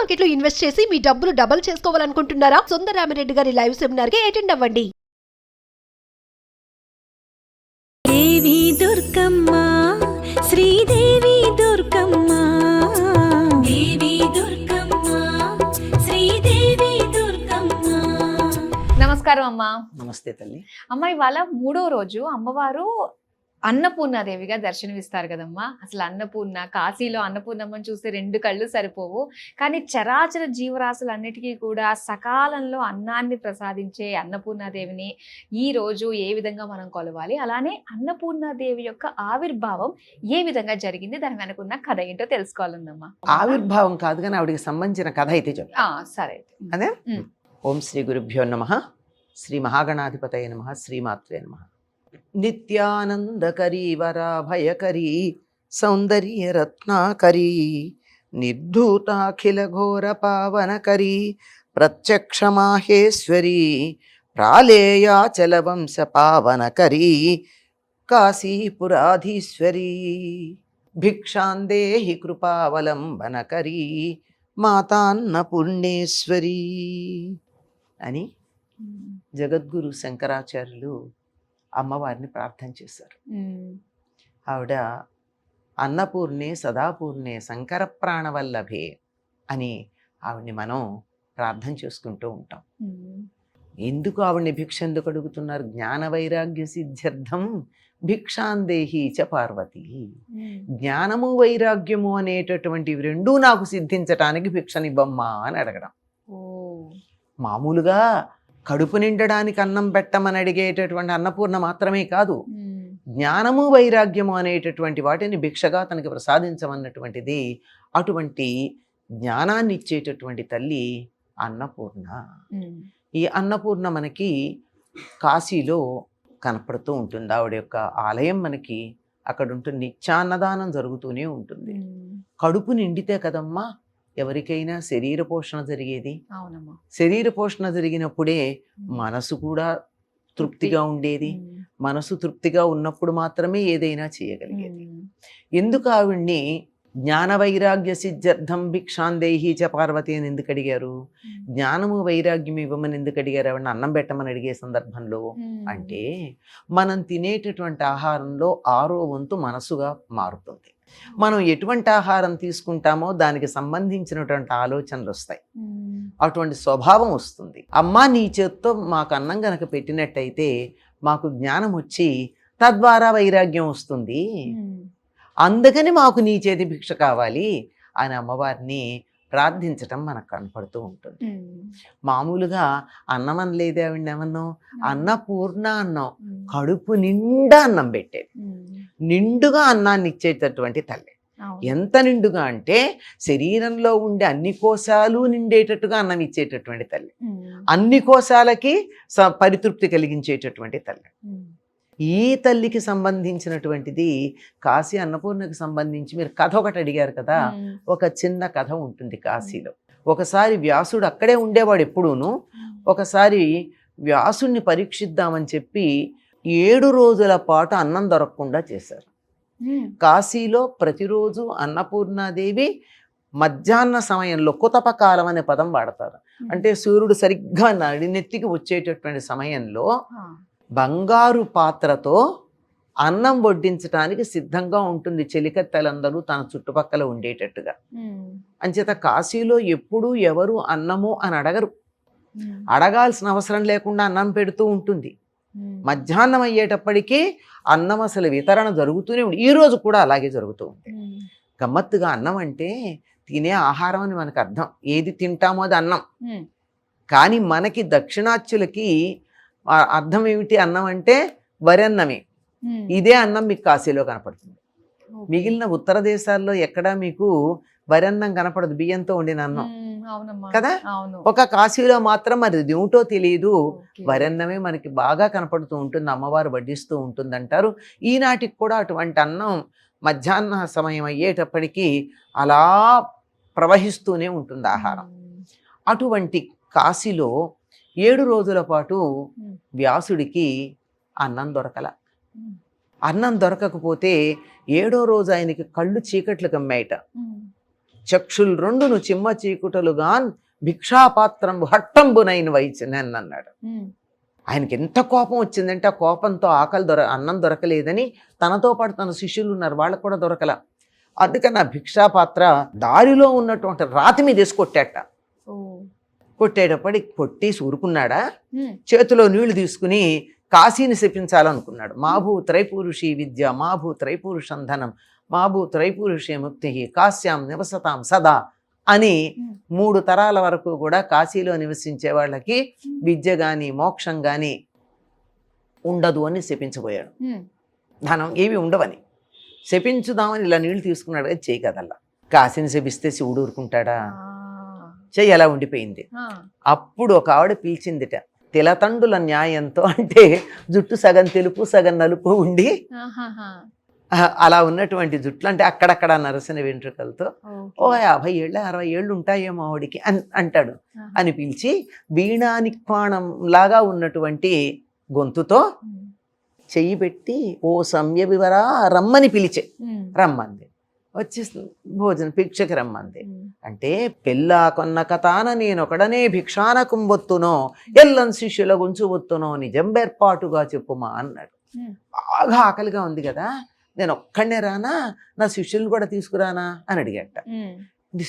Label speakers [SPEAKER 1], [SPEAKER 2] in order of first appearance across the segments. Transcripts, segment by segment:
[SPEAKER 1] Market లో invest చేసి మీ డబ్బులు డబుల్ చేసుకోవాలనుకుంటున్నారా? సుందరరామిరెడ్డి గారి లైవ్ సెమినార్ కి అటెండ్ అవ్వండి.
[SPEAKER 2] దేవి దుర్గమ్మ, శ్రీదేవి దుర్గమ్మ, దేవి దుర్గమ్మ, శ్రీదేవి దుర్గమ్మ.
[SPEAKER 3] నమస్కారం అమ్మా.
[SPEAKER 4] నమస్తే తల్లి.
[SPEAKER 3] అమ్మ, ఇవాళ 3వ రోజు అమ్మవారు అన్నపూర్ణాదేవిగా దర్శనమిస్తారు కదమ్మా. అసలు అన్నపూర్ణ, కాశీలో అన్నపూర్ణమ్మని చూస్తే 2 కళ్ళు సరిపోవు. కానీ చరాచర జీవరాశులన్నిటికీ కూడా సకాలంలో అన్నాన్ని ప్రసాదించే అన్నపూర్ణాదేవిని ఈ రోజు ఏ విధంగా మనం కొలవాలి, అలానే అన్నపూర్ణాదేవి యొక్క ఆవిర్భావం ఏ విధంగా జరిగింది, దాని వెనుకున్న కథ ఏంటో తెలుసుకోవాలన్నమ్మా.
[SPEAKER 4] ఆవిర్భావం కాదు కానీ ఆవిడికి సంబంధించిన కథ అయితే చెప్తా.
[SPEAKER 3] సరే అయితే.
[SPEAKER 4] అదే ఓం శ్రీ గురుభ్యో నమః, శ్రీ మహాగణాధిపతయ నమః, శ్రీమాత్రే నమః. నిత్యానందకరీ వరాభయకరీ సౌందర్య రత్నాకరీ నిర్ధూతాఖిల ఘోర పావనకరీ ప్రత్యక్ష మాహేశ్వరీ ప్రాళేయాచల వంశ పావనకరీ కాశీపురాధీశ్వరీ భిక్షాందేహి కృపావలంబనకరీ మాతాన్నపూర్ణేశ్వరీ అని జగద్గురు శంకరాచార్యులు అమ్మవారిని ప్రార్థన చేశారు. ఆవిడ అన్నపూర్ణే సదాపూర్ణే శంకర ప్రాణవల్లభే అని ఆవిడ్ని మనం ప్రార్థన చేసుకుంటూ ఉంటాం. ఎందుకు ఆవిడ్ని భిక్ష ఎందుకు అడుగుతున్నారు? జ్ఞాన వైరాగ్య సిద్ధ్యర్థం భిక్షాందేహి చ పార్వతి. జ్ఞానము వైరాగ్యము అనేటటువంటివి రెండూ నాకు సిద్ధించటానికి భిక్షనివ్వమ్మా అని అడగడం. మామూలుగా కడుపు నిండడానికి అన్నం పెట్టమని అడిగేటటువంటి అన్నపూర్ణ మాత్రమే కాదు, జ్ఞానము వైరాగ్యము అనేటటువంటి వాటిని భిక్షగా తనకి ప్రసాదించమన్నటువంటిది. అటువంటి జ్ఞానాన్ని ఇచ్చేటటువంటి తల్లి అన్నపూర్ణ. ఈ అన్నపూర్ణ మనకి కాశీలో కనపడుతూ ఉంటుంది. ఆవిడ యొక్క ఆలయం మనకి అక్కడ ఉంటుంది. నిత్యాన్నదానం జరుగుతూనే ఉంటుంది. కడుపు నిండితే కదమ్మా ఎవరికైనా శరీర పోషణ జరిగేది. శరీర పోషణ జరిగినప్పుడే మనసు కూడా తృప్తిగా ఉండేది. మనసు తృప్తిగా ఉన్నప్పుడు మాత్రమే ఏదైనా చేయగలిగేది. ఎందుకు ఆవిడ్ని జ్ఞాన వైరాగ్య సిద్ధ్యర్థం భిక్షాందేహి చ పార్వతి అని ఎందుకు అడిగారు? జ్ఞానము వైరాగ్యం ఇవ్వమని ఎందుకు అడిగారు? ఆవిడని అన్నం పెట్టమని అడిగే సందర్భంలో అంటే మనం తినేటటువంటి ఆహారంలో 6వ వంతు మనసుగా మారుతుంది. మనం ఎటువంటి ఆహారం తీసుకుంటామో దానికి సంబంధించినటువంటి ఆలోచనలు వస్తాయి, అటువంటి స్వభావం వస్తుంది. అమ్మా నీ చేత్తో మాకు అన్నం గనక పెట్టినట్టయితే మాకు జ్ఞానం వచ్చి తద్వారా వైరాగ్యం వస్తుంది, అందుకని మాకు నీ చేతి భిక్ష కావాలి అని అమ్మవారిని ప్రార్థించటం మనకు కనపడుతూ ఉంటుంది. మామూలుగా అన్నం అనలేదే ఆవిడ, ఏమన్నాం? అన్నపూర్ణ అన్నాం. కడుపు నిండా అన్నం పెట్టేది, నిండుగా అన్నాన్ని ఇచ్చేటటువంటి తల్లి. ఎంత నిండుగా అంటే శరీరంలో ఉండే అన్ని కోశాలు నిండేటట్టుగా అన్నం ఇచ్చేటటువంటి తల్లి, అన్ని కోశాలకి పరితృప్తి కలిగించేటటువంటి తల్లి. ఈ తల్లికి సంబంధించినటువంటిది కాశీ అన్నపూర్ణకి సంబంధించి మీరు కథ ఒకటి అడిగారు కదా, ఒక చిన్న కథ ఉంటుంది కాశీలో. ఒకసారి వ్యాసుడు అక్కడే ఉండేవాడు ఎప్పుడూను. ఒకసారి వ్యాసుడిని పరీక్షిద్దామని చెప్పి 7 రోజుల పాటు అన్నం దొరకకుండా చేశారు. కాశీలో ప్రతిరోజు అన్నపూర్ణాదేవి మధ్యాహ్న సమయంలో కుతపకాలం అనే పదం వాడతారు. అంటే సూర్యుడు సరిగ్గా నడినెత్తికి వచ్చేటటువంటి సమయంలో బంగారు పాత్రతో అన్నం వడ్డించడానికి సిద్ధంగా ఉంటుంది చెలికత్తెలందరూ తన చుట్టుపక్కల ఉండేటట్టుగా. అంచేత కాశీలో ఎప్పుడూ ఎవరు అన్నము అని అడగరు, అడగాల్సిన అవసరం లేకుండా అన్నం పెడుతూ ఉంటుంది. మధ్యాహ్నం అయ్యేటప్పటికీ అన్నం అసలు వితరణ జరుగుతూనే ఉంది. ఈ రోజు కూడా అలాగే జరుగుతూ ఉంది. గమ్మత్తుగా అన్నం అంటే తినే ఆహారం అని మనకు అర్థం, ఏది తింటామో అది అన్నం. కానీ మనకి దక్షిణాత్యులకి అర్థం ఏమిటి? అన్నం అంటే వరి అన్నమే. ఇదే అన్నం మీకు కాశీలో కనపడుతుంది. మిగిలిన ఉత్తర దేశాల్లో ఎక్కడా మీకు వరి అన్నం కనపడదు, బియ్యంతో వండిన అన్నం కదా. ఒక కాశీలో మాత్రం మరి ఏమిటో తెలియదు, వరి అన్నమే మనకి బాగా కనపడుతూ ఉంటుంది, అమ్మవారు వడ్డిస్తూ ఉంటుంది అంటారు. ఈనాటికి కూడా అటువంటి అన్నం మధ్యాహ్న సమయం అయ్యేటప్పటికీ అలా ప్రవహిస్తూనే ఉంటుంది ఆహారం. అటువంటి కాశీలో 7 రోజుల పాటు వ్యాసుడికి అన్నం దొరకల. అన్నం దొరకకపోతే 7వ రోజు ఆయనకి కళ్ళు చీకట్లు కమ్మాయిట. చక్షులు రెండును చిమ్మ చీకుటలుగాన్ భిక్షాపాత్రం హట్టంబునైన వైచినన్ అన్నాడు. ఆయనకి ఎంత కోపం వచ్చిందంటే ఆ కోపంతో అన్నం దొరకలేదని తనతో పాటు తన శిష్యులు ఉన్నారు, వాళ్ళకు కూడా దొరకల. అందుకని ఆ భిక్షాపాత్ర దారిలో ఉన్నటువంటి రాతి మీద వేసి కొట్టాట. కొట్టేటప్పటికి కొట్టి ఊరుకున్నాడా, చేతిలో నీళ్లు తీసుకుని కాశీని శపించాలనుకున్నాడు. మాభూ త్రైపురుషి విద్య, మాభూ త్రైపురుషం ధనం, మాభూ త్రైపురుషే ముక్తి, కాశ్యాం నివసతాం సదా అని 3 తరాల వరకు కూడా కాశీలో నివసించే వాళ్ళకి విద్య గాని మోక్షం గాని ఉండదు అని శపించబోయాడు. ధనం ఏవి ఉండవని శపించుదామని ఇలా నీళ్లు తీసుకున్నాడు. అది చేయి కదల్లా. కాశీని శపిస్తే శివుడు ఊరుకుంటాడా? చెయ్యి ఎలా ఉండిపోయింది. అప్పుడు ఒక ఆవిడ పిలిచిందిట, తిలతండుల న్యాయంతో, అంటే జుట్టు సగం తెలుపు సగం నలుపు ఉండి అలా ఉన్నటువంటి జుట్లు, అంటే అక్కడక్కడ నరసిన వెంట్రుకలతో, ఓ 50 ఏళ్ళు 60 ఏళ్ళు ఉంటాయేమో ఆవిడికి అంటాడు. అని పిలిచి వీణానిక్వాణం లాగా ఉన్నటువంటి గొంతుతో చెయ్యి పెట్టి ఓ సంయ వివరా రమ్మని పిలిచే. రమ్మంది, వచ్చి భోజనం భిక్షకి రమ్మంది. అంటే పెళ్ళా కొన్న కథాన నేనొకడనే భిక్షాన కుంబొత్తునో ఎల్లం శిష్యుల గుంచుబొత్తునో నిజం బేర్పాటుగా చెప్పుమా అన్నాడు. బాగా ఆకలిగా ఉంది కదా, నేను ఒక్కడనే రానా, నా శిష్యులు కూడా తీసుకురానా అని అడిగట.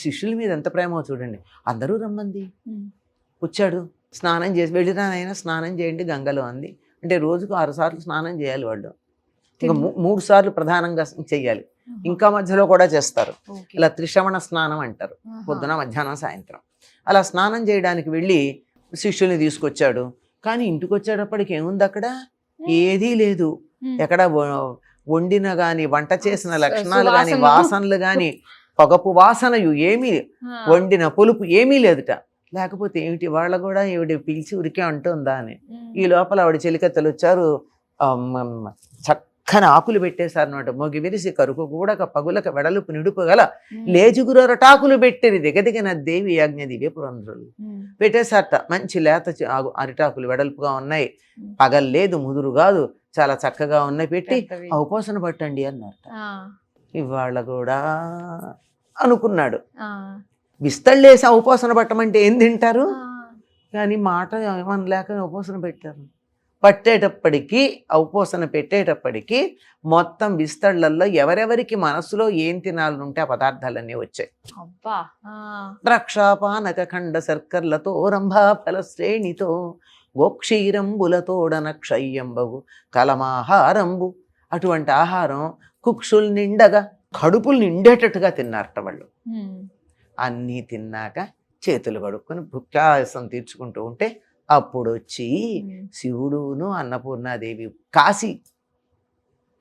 [SPEAKER 4] శిష్యుల మీద ఎంత ప్రేమో చూడండి. అందరూ రమ్మంది, వచ్చాడు. స్నానం చేసి వెళ్ళిరానైనా స్నానం చేయండి గంగలో అంది. అంటే రోజుకు 6 సార్లు స్నానం చేయాలి వాళ్ళు. ఇంకా 3 సార్లు ప్రధానంగా చెయ్యాలి, ఇంకా మధ్యలో కూడా చేస్తారు. ఇలా త్రిశ్రవణ స్నానం అంటారు, పొద్దున మధ్యాహ్నం సాయంత్రం. అలా స్నానం చేయడానికి వెళ్ళి శిష్యుల్ని తీసుకొచ్చాడు. కానీ ఇంటికి వచ్చేటప్పటికి ఏముంది అక్కడ? ఏదీ లేదు. ఎక్కడ వండిన గాని వంట చేసిన లక్షణాలు గాని వాసనలు గాని పొగపు వాసనయు ఏమీ, వండిన పులుపు ఏమీ లేదుట. లేకపోతే ఏమిటి, వాళ్ళ కూడా ఈవిడ పిలిచి ఉరికే అంటుందా అని. ఈ లోపల ఆవిడ చెలికత్తలు వచ్చారు, చక్కని ఆకులు పెట్టేశారు అనమాట. మొగి విరిసి కరుకు కూడక పగులక వెడలుపు నిడుపు గల లేజుగురు అరటాకులు పెట్టిరి దిగదిగిన దేవి యాజ్ఞ దివ్య పురంధ్రులు పెట్టేశారట. మంచి లేత అరిటాకులు వెడల్పుగా ఉన్నాయి, పగల్లేదు ముదురు కాదు, చాలా చక్కగా ఉన్నాయి. పెట్టి ఉపాసన పట్టండి అన్నట్ట. ఇవాళ కూడా అనుకున్నాడు, విస్తళ్ళేసి ఉపాసన పట్టమంటే ఏం తింటారు, కానీ మాట ఏమనలేక ఉపాసన పెట్టారు. పట్టేటప్పటికీ ఉపాసన పెట్టేటప్పటికీ మొత్తం విస్తళ్ళల్లో ఎవరెవరికి మనసులో ఏం తినాలనుంటే ఆ పదార్థాలన్నీ వచ్చాయి. ద్రాక్షాపానక ఖండ శర్కర్లతో రంభా ఫల శ్రేణితో గోక్షీరంబులతోడన క్షయ్యంబగు కలమాహారంబు. అటువంటి ఆహారం కుక్షులు నిండగా కడుపులు నిండేటట్టుగా తిన్నారట వాళ్ళు. అన్నీ తిన్నాక చేతులు కడుక్కొని భుక్యాసం తీర్చుకుంటూ ఉంటే అప్పుడు వచ్చి శివుడును అన్నపూర్ణాదేవి కాశీ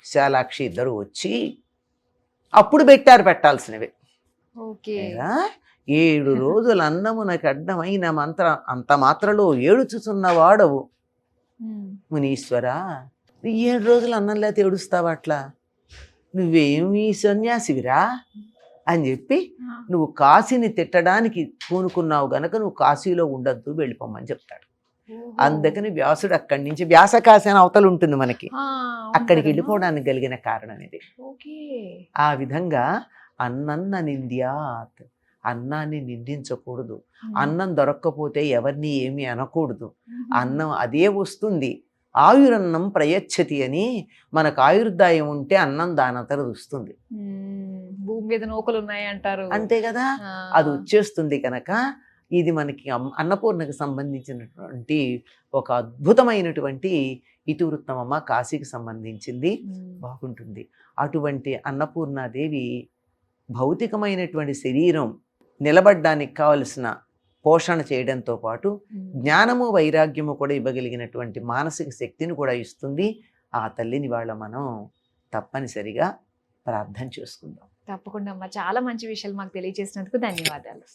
[SPEAKER 4] శాలాక్షి ఇద్దరు వచ్చి అప్పుడు పెట్టాల్సినవి. 7 రోజులు అన్నమునకు అడ్డమైన అంత మాత్రలో ఏడుచుచున్న వాడవు మునీశ్వరా, 7 రోజులు అన్నం లేకపోతే ఏడుస్తావా? అట్లా నువ్వేమి సన్యాసివిరా అని చెప్పి నువ్వు కాశీని తిట్టడానికి పూనుకున్నావు గనక నువ్వు కాశీలో ఉండద్దు, వెళ్ళిపోమని చెప్తాడు. అందుకని వ్యాసుడు అక్కడి నుంచి వ్యాసకాశి అని అవతలు ఉంటుంది మనకి, అక్కడికి వెళ్ళిపోవడానికి కలిగిన కారణం ఇది. ఆ విధంగా అన్నన్న నింద్యాత్, అన్నాన్ని నిందించకూడదు. అన్నం దొరక్కపోతే ఎవరిని ఏమీ అనకూడదు. అన్నం అదే వస్తుంది. ఆయురన్నం ప్రయచ్చతి అని, మనకు ఆయుర్దాయం ఉంటే అన్నం దానంతర వస్తుంది.
[SPEAKER 3] భూమి మీద నూకలు ఉన్నాయి అంటారు, అంతే
[SPEAKER 4] కదా, అది వచ్చేస్తుంది. కనుక ఇది మనకి అన్నపూర్ణకు సంబంధించినటువంటి ఒక అద్భుతమైనటువంటి ఇతివృత్తం అమ్మ, కాశీకి సంబంధించింది. బాగుంటుంది. అటువంటి అన్నపూర్ణాదేవి భౌతికమైనటువంటి శరీరం నిలబడ్డానికి కావలసిన పోషణ చేయడంతో పాటు జ్ఞానము వైరాగ్యము కూడా ఇవ్వగలిగినటువంటి మానసిక శక్తిని కూడా ఇస్తుంది. ఆ తల్లిని వాళ్ళ మనం తప్పనిసరిగా ప్రార్థన చేసుకుందాం.
[SPEAKER 3] తప్పకుండా అమ్మ, చాలా మంచి విషయాలు మాకు తెలియజేసినందుకు ధన్యవాదాలు.